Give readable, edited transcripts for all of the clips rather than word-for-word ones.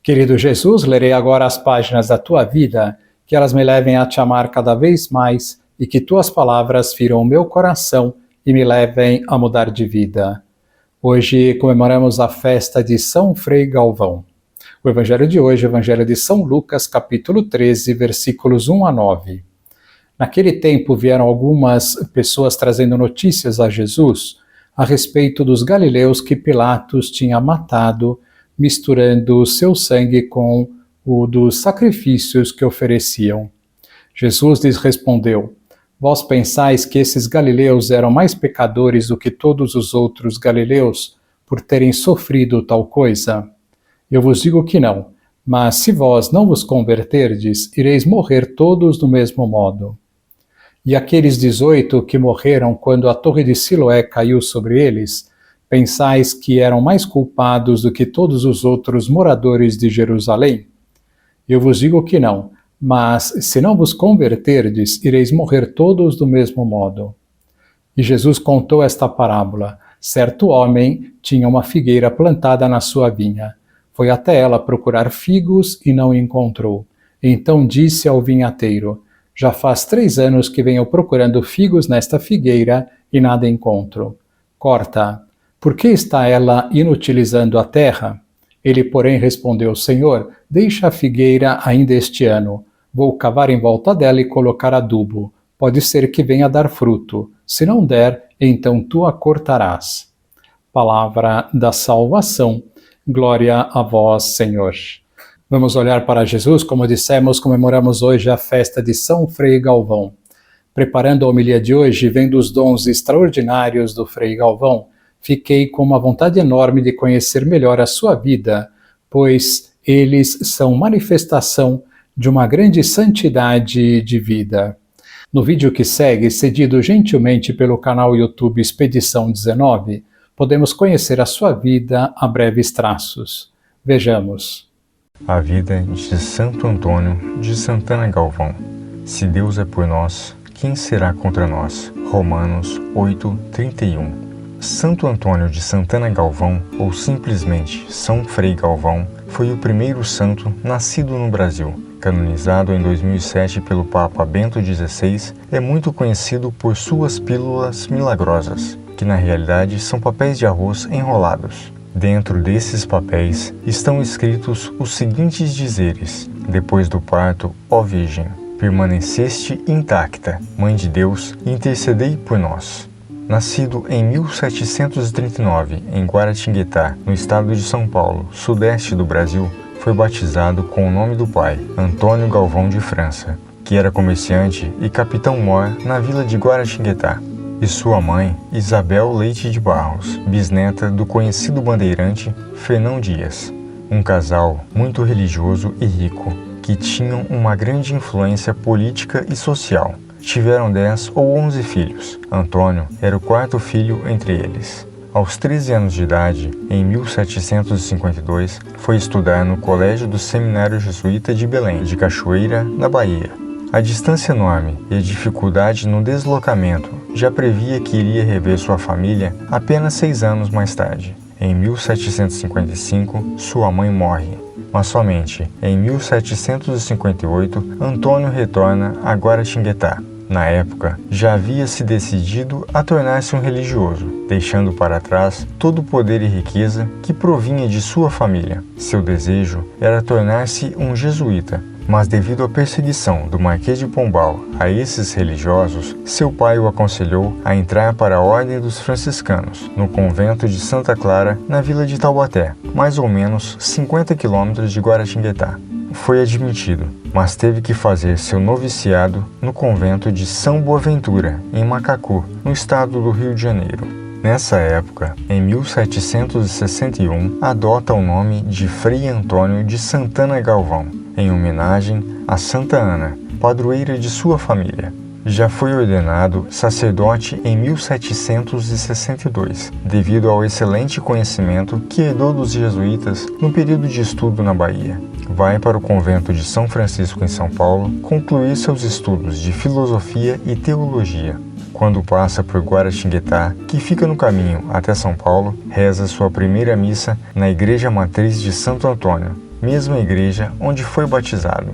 Querido Jesus, lerei agora as páginas da tua vida, que elas me levem a te amar cada vez mais e que tuas palavras firam o meu coração e me levem a mudar de vida. Hoje comemoramos a festa de São Frei Galvão. O evangelho de hoje é o evangelho de São Lucas, capítulo 13, versículos 1 a 9. Naquele tempo vieram algumas pessoas trazendo notícias a Jesus a respeito dos galileus que Pilatos tinha matado, misturando seu sangue com o dos sacrifícios que ofereciam. Jesus lhes respondeu: Vós pensais que esses galileus eram mais pecadores do que todos os outros galileus por terem sofrido tal coisa? Eu vos digo que não, mas se vós não vos converterdes, ireis morrer todos do mesmo modo. E aqueles 18 que morreram quando a torre de Siloé caiu sobre eles, pensais que eram mais culpados do que todos os outros moradores de Jerusalém? Eu vos digo que não, mas se não vos converterdes, ireis morrer todos do mesmo modo. E Jesus contou esta parábola. Certo homem tinha uma figueira plantada na sua vinha. Foi até ela procurar figos e não encontrou. Então disse ao vinhateiro: Já faz 3 anos que venho procurando figos nesta figueira e nada encontro. Corta. Por que está ela inutilizando a terra? Ele, porém, respondeu: Senhor, deixa a figueira ainda este ano. Vou cavar em volta dela e colocar adubo. Pode ser que venha dar fruto. Se não der, então tu a cortarás. Palavra da salvação. Glória a vós, Senhor. Vamos olhar para Jesus. Como dissemos, comemoramos hoje a festa de São Frei Galvão. Preparando a homilia de hoje, vendo os dons extraordinários do Frei Galvão, fiquei com uma vontade enorme de conhecer melhor a sua vida, pois eles são manifestação de uma grande santidade de vida. No vídeo que segue, cedido gentilmente pelo canal YouTube Expedição 19, podemos conhecer a sua vida a breves traços. Vejamos. A vida de Santo Antônio de Santana Galvão. Se Deus é por nós, quem será contra nós? Romanos 8:31. Santo Antônio de Santana Galvão, ou simplesmente São Frei Galvão, foi o primeiro santo nascido no Brasil. Canonizado em 2007 pelo Papa Bento XVI, é muito conhecido por suas pílulas milagrosas, que na realidade são papéis de arroz enrolados. Dentro desses papéis estão escritos os seguintes dizeres: Depois do parto, ó Virgem, permaneceste intacta, Mãe de Deus, intercedei por nós. Nascido em 1739 em Guaratinguetá, no estado de São Paulo, sudeste do Brasil, foi batizado com o nome do pai, Antônio Galvão de França, que era comerciante e capitão-mor na vila de Guaratinguetá, e sua mãe, Isabel Leite de Barros, bisneta do conhecido bandeirante Fernão Dias, um casal muito religioso e rico, que tinham uma grande influência política e social. Tiveram 10 ou 11 filhos. Antônio era o 4º filho entre eles. Aos 13 anos de idade, em 1752, foi estudar no Colégio do Seminário Jesuíta de Belém, de Cachoeira, na Bahia. A distância enorme e a dificuldade no deslocamento já previa que iria rever sua família apenas 6 anos mais tarde. Em 1755, sua mãe morre, mas somente em 1758, Antônio retorna a Guaratinguetá. Na época, já havia se decidido a tornar-se um religioso, deixando para trás todo o poder e riqueza que provinha de sua família. Seu desejo era tornar-se um jesuíta, mas devido à perseguição do Marquês de Pombal a esses religiosos, seu pai o aconselhou a entrar para a Ordem dos Franciscanos, no convento de Santa Clara, na vila de Taubaté, mais ou menos 50 quilômetros de Guaratinguetá. Foi admitido, mas teve que fazer seu noviciado no convento de São Boaventura, em Macacu, no estado do Rio de Janeiro. Nessa época, em 1761, adota o nome de Frei Antônio de Santana Galvão, em homenagem a Santa Ana, padroeira de sua família. Já foi ordenado sacerdote em 1762, devido ao excelente conhecimento que herdou dos jesuítas no período de estudo na Bahia. Vai para o convento de São Francisco em São Paulo concluir seus estudos de filosofia e teologia. Quando passa por Guaratinguetá, que fica no caminho até São Paulo, reza sua primeira missa na Igreja Matriz de Santo Antônio, mesma igreja onde foi batizado.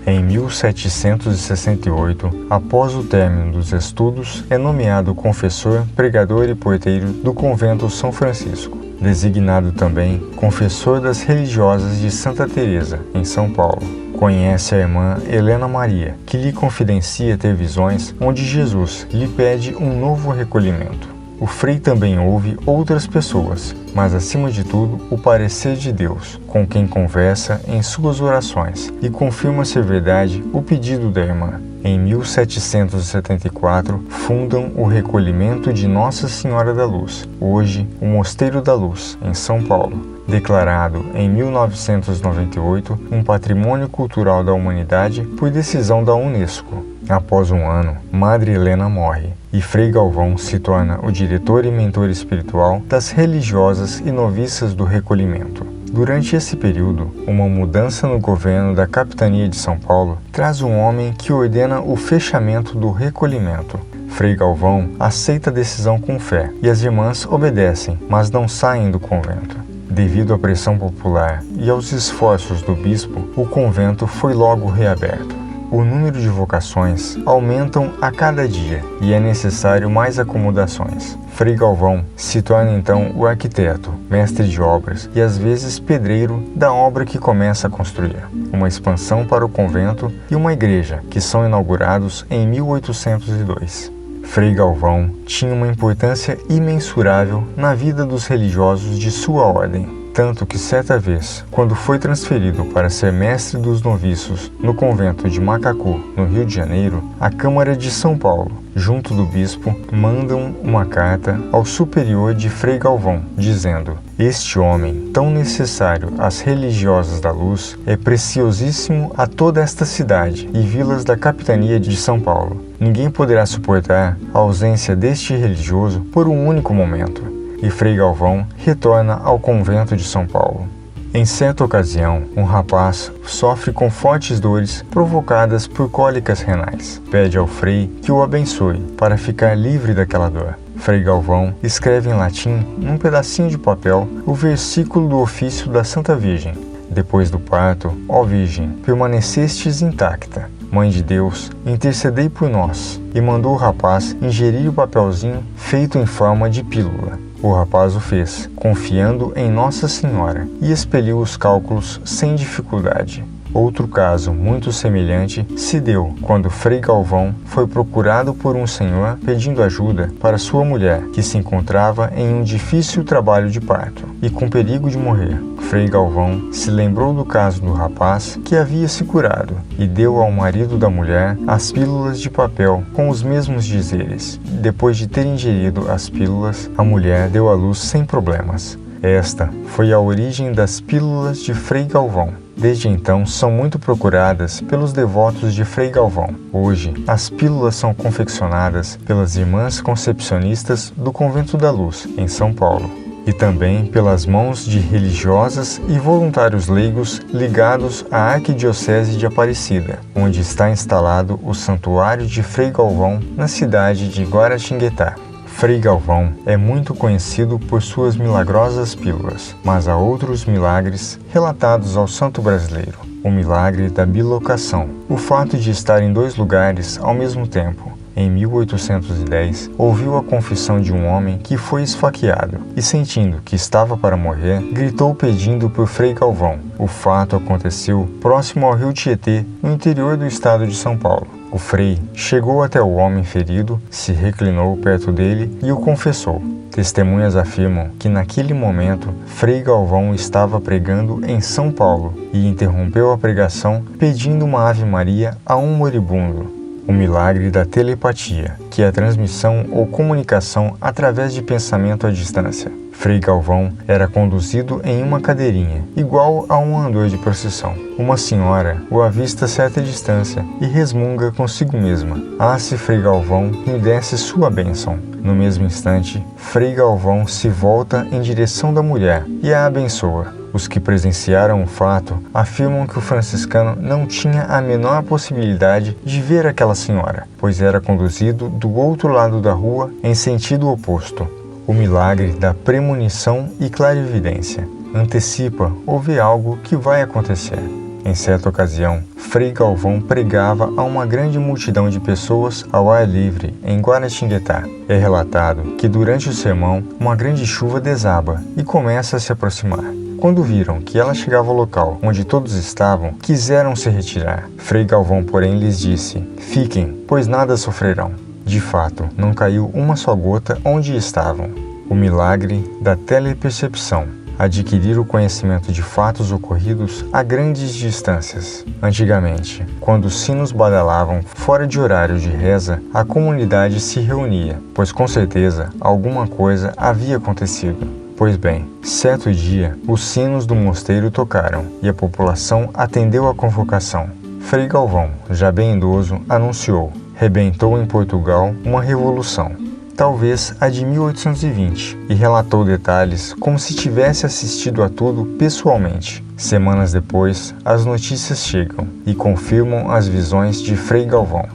Em 1768, após o término dos estudos, é nomeado confessor, pregador e porteiro do convento São Francisco, designado também confessor das religiosas de Santa Teresa, em São Paulo. Conhece a irmã Helena Maria, que lhe confidencia ter visões onde Jesus lhe pede um novo recolhimento. O frei também ouve outras pessoas, mas acima de tudo o parecer de Deus, com quem conversa em suas orações, e confirma ser verdade o pedido da irmã. Em 1774, fundam o Recolhimento de Nossa Senhora da Luz, hoje o Mosteiro da Luz, em São Paulo. Declarado em 1998 um Patrimônio Cultural da Humanidade por decisão da Unesco. Após um ano, Madre Helena morre e Frei Galvão se torna o diretor e mentor espiritual das religiosas e noviças do recolhimento. Durante esse período, uma mudança no governo da capitania de São Paulo traz um homem que ordena o fechamento do recolhimento. Frei Galvão aceita a decisão com fé e as irmãs obedecem, mas não saem do convento. Devido à pressão popular e aos esforços do bispo, o convento foi logo reaberto. O número de vocações aumentam a cada dia e é necessário mais acomodações. Frei Galvão se torna então o arquiteto, mestre de obras e às vezes pedreiro da obra que começa a construir. Uma expansão para o convento e uma igreja que são inaugurados em 1802. Frei Galvão tinha uma importância imensurável na vida dos religiosos de sua ordem. Tanto que certa vez, quando foi transferido para ser mestre dos noviços no convento de Macacu, no Rio de Janeiro, a Câmara de São Paulo, junto do bispo, mandam uma carta ao superior de Frei Galvão, dizendo: "Este homem, tão necessário às religiosas da luz, é preciosíssimo a toda esta cidade e vilas da capitania de São Paulo. Ninguém poderá suportar a ausência deste religioso por um único momento." E Frei Galvão retorna ao convento de São Paulo. Em certa ocasião, um rapaz sofre com fortes dores provocadas por cólicas renais. Pede ao frei que o abençoe para ficar livre daquela dor. Frei Galvão escreve em latim, num pedacinho de papel, o versículo do ofício da Santa Virgem. Depois do parto, ó Virgem, permanecestes intacta. Mãe de Deus, intercedei por nós. E mandou o rapaz ingerir o papelzinho feito em forma de pílula. O rapaz o fez, confiando em Nossa Senhora, e expeliu os cálculos sem dificuldade. Outro caso muito semelhante se deu quando Frei Galvão foi procurado por um senhor pedindo ajuda para sua mulher, que se encontrava em um difícil trabalho de parto e com perigo de morrer. Frei Galvão se lembrou do caso do rapaz que havia se curado e deu ao marido da mulher as pílulas de papel com os mesmos dizeres. Depois de ter ingerido as pílulas, a mulher deu à luz sem problemas. Esta foi a origem das pílulas de Frei Galvão. Desde então, são muito procuradas pelos devotos de Frei Galvão. Hoje, as pílulas são confeccionadas pelas Irmãs Concepcionistas do Convento da Luz, em São Paulo, e também pelas mãos de religiosas e voluntários leigos ligados à Arquidiocese de Aparecida, onde está instalado o Santuário de Frei Galvão, na cidade de Guaratinguetá. Frei Galvão é muito conhecido por suas milagrosas pílulas, mas há outros milagres relatados ao santo brasileiro. O milagre da bilocação, o fato de estar em dois lugares ao mesmo tempo. Em 1810, ouviu a confissão de um homem que foi esfaqueado e, sentindo que estava para morrer, gritou pedindo por Frei Galvão. O fato aconteceu próximo ao rio Tietê, no interior do estado de São Paulo. O frei chegou até o homem ferido, se reclinou perto dele e o confessou. Testemunhas afirmam que naquele momento Frei Galvão estava pregando em São Paulo e interrompeu a pregação pedindo uma Ave Maria a um moribundo. O milagre da telepatia, que é a transmissão ou comunicação através de pensamento à distância. Frei Galvão era conduzido em uma cadeirinha, igual a um andor de procissão. Uma senhora o avista a certa distância e resmunga consigo mesma: "Ah, se Frei Galvão me desse sua bênção." No mesmo instante, Frei Galvão se volta em direção da mulher e a abençoa. Os que presenciaram o fato afirmam que o franciscano não tinha a menor possibilidade de ver aquela senhora, pois era conduzido do outro lado da rua em sentido oposto. O milagre da premonição e clarividência. antecipa ou vê algo que vai acontecer. Em certa ocasião, Frei Galvão pregava a uma grande multidão de pessoas ao ar livre em Guaratinguetá. É relatado que durante o sermão, uma grande chuva desaba e começa a se aproximar. Quando viram que ela chegava ao local onde todos estavam, quiseram se retirar. Frei Galvão, porém, lhes disse: "Fiquem, pois nada sofrerão." De fato, não caiu uma só gota onde estavam. O milagre da telepercepção. Adquirir o conhecimento de fatos ocorridos a grandes distâncias. Antigamente, quando os sinos badalavam fora de horário de reza, a comunidade se reunia, pois com certeza alguma coisa havia acontecido. Pois bem, certo dia, os sinos do mosteiro tocaram e a população atendeu à convocação. Frei Galvão, já bem idoso, anunciou: "Rebentou em Portugal uma revolução, talvez a de 1820, e relatou detalhes como se tivesse assistido a tudo pessoalmente. Semanas depois, as notícias chegam e confirmam as visões de Frei Galvão.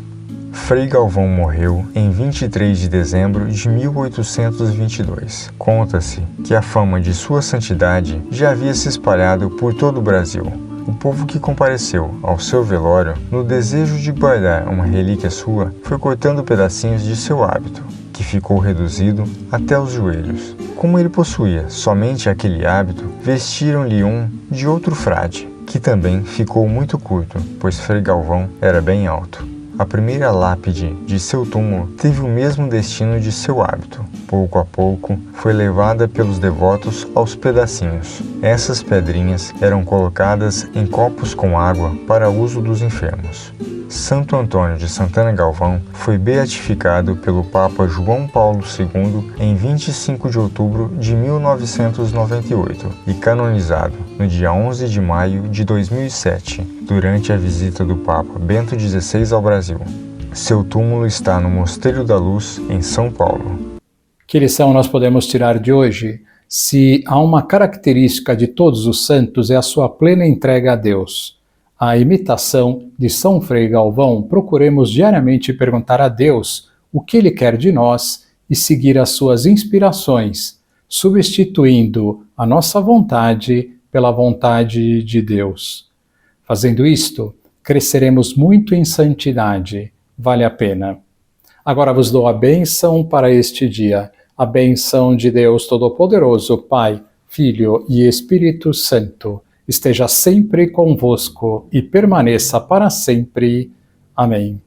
Frei Galvão morreu em 23 de dezembro de 1822. Conta-se que a fama de sua santidade já havia se espalhado por todo o Brasil. O povo que compareceu ao seu velório, no desejo de guardar uma relíquia sua, foi cortando pedacinhos de seu hábito, que ficou reduzido até os joelhos. Como ele possuía somente aquele hábito, vestiram-lhe um de outro frade, que também ficou muito curto, pois Frei Galvão era bem alto. A primeira lápide de seu túmulo teve o mesmo destino de seu hábito. Pouco a pouco, foi levada pelos devotos aos pedacinhos. Essas pedrinhas eram colocadas em copos com água para uso dos enfermos. Santo Antônio de Santana Galvão foi beatificado pelo Papa João Paulo II em 25 de outubro de 1998 e canonizado no dia 11 de maio de 2007, durante a visita do Papa Bento XVI ao Brasil. Seu túmulo está no Mosteiro da Luz, em São Paulo. Que lição nós podemos tirar de hoje? Se há uma característica de todos os santos, é a sua plena entrega a Deus. A imitação de São Frei Galvão, procuremos diariamente perguntar a Deus o que Ele quer de nós e seguir as suas inspirações, substituindo a nossa vontade pela vontade de Deus. Fazendo isto, cresceremos muito em santidade. Vale a pena. Agora vos dou a bênção para este dia. A bênção de Deus Todo-Poderoso, Pai, Filho e Espírito Santo, esteja sempre convosco e permaneça para sempre. Amém.